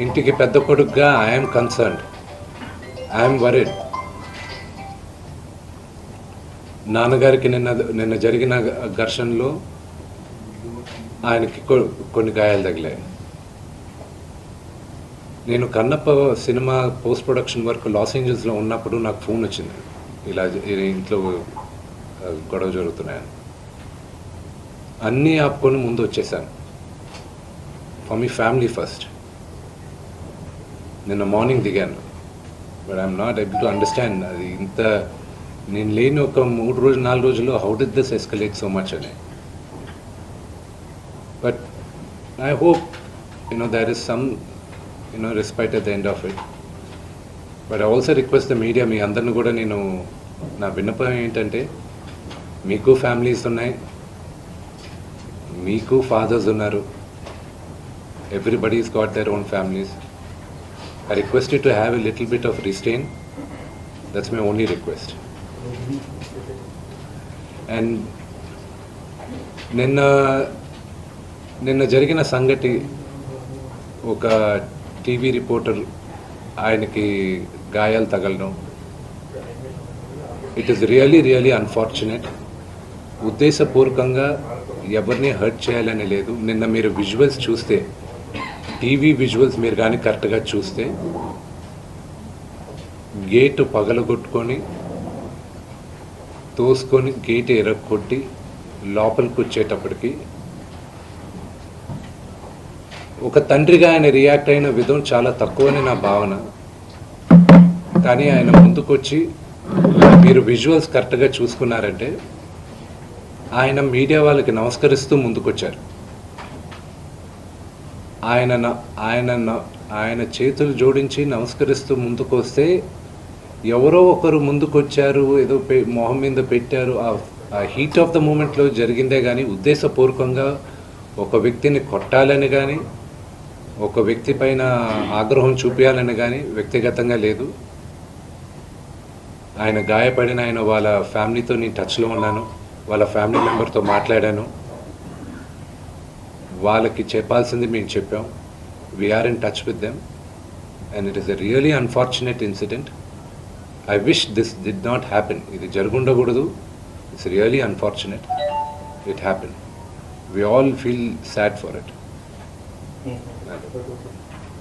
ఇంటికి పెద్ద కొడుకుగా ఐఎమ్ కన్సర్న్డ్, ఐఎమ్ వరీడ్. నాన్నగారికి నిన్న జరిగిన ఘర్షణలో ఆయనకి కొన్ని గాయాలు తగిలాయి. నేను Kannappa cinema post production work లాస్ ఏంజల్స్లో ఉన్నప్పుడు నాకు ఫోన్ వచ్చింది, ఇలా ఇంట్లో గొడవ జరుగుతున్నాయని. అన్నీ ఆపుకొని ముందు వచ్చేసాను. For me family first. నిన్న మార్నింగ్ దిగాను. But I'm not able to understand అది ఇంత నేను లేని ఒక 3-4 రోజుల్లో how did this escalate so much అని. But I hope there is some respite at the end of it. But I also request the media, మీ అందరిని కూడా నేను నా విన్నపం ఏంటంటే, మీకు ఫ్యామిలీస్ ఉన్నాయి, మీకు ఫాదర్స్ ఉన్నారు, everybody's got their own families. I request you to have a little bit of restraint. That's my only request. And నిన్న జరిగిన సంగతి, ఒక టీవీ రిపోర్టర్ ఆయనకి గాయాలు తగలడం, ఇట్ ఈస్ రియలీ అన్ఫార్చునేట్. ఉద్దేశపూర్వకంగా ఎవరిని హర్ట్ చేయాలని లేదు. నిన్న మీరు విజువల్స్ చూస్తే, టీవీ విజువల్స్ మీరు కానీ కరెక్ట్గా చూస్తే, గేటు పగలగొట్టుకొని తోసుకొని గేటు ఎరగొట్టి లోపలికి వచ్చేటప్పటికి ఒక తండ్రిగా ఆయన రియాక్ట్ అయిన విధం చాలా తక్కువని నా భావన. కానీ ఆయన ముందుకొచ్చి, మీరు విజువల్స్ కరెక్ట్గా చూసుకున్నారంటే, ఆయన మీడియా వాళ్ళకి నమస్కరిస్తూ ముందుకొచ్చారు. ఆయన చేతులు జోడించి నమస్కరిస్తూ ముందుకు వస్తే, ఎవరో ఒకరు ముందుకొచ్చారు, ఏదో మొహం మీద పెట్టారు, ఆ హీట్ ఆఫ్ ద మూమెంట్లో జరిగిందే కానీ ఉద్దేశపూర్వకంగా ఒక వ్యక్తిని కొట్టాలని కానీ, ఒక వ్యక్తి పైన ఆగ్రహం చూపించాలని కానీ వ్యక్తిగతంగా లేదు. ఆయన గాయపడిన వాళ్ళ ఫ్యామిలీతో నేను టచ్లో ఉన్నాను, వాళ్ళ ఫ్యామిలీ మెంబర్తో మాట్లాడాను, వాళ్ళకి చెప్పాల్సింది మేము చెప్పాం. We're in touch with them and it is a really unfortunate incident. I wish this did not happen. ఇది జరుగుండకూడదు. It's really unfortunate. It happen. We all feel sad for it.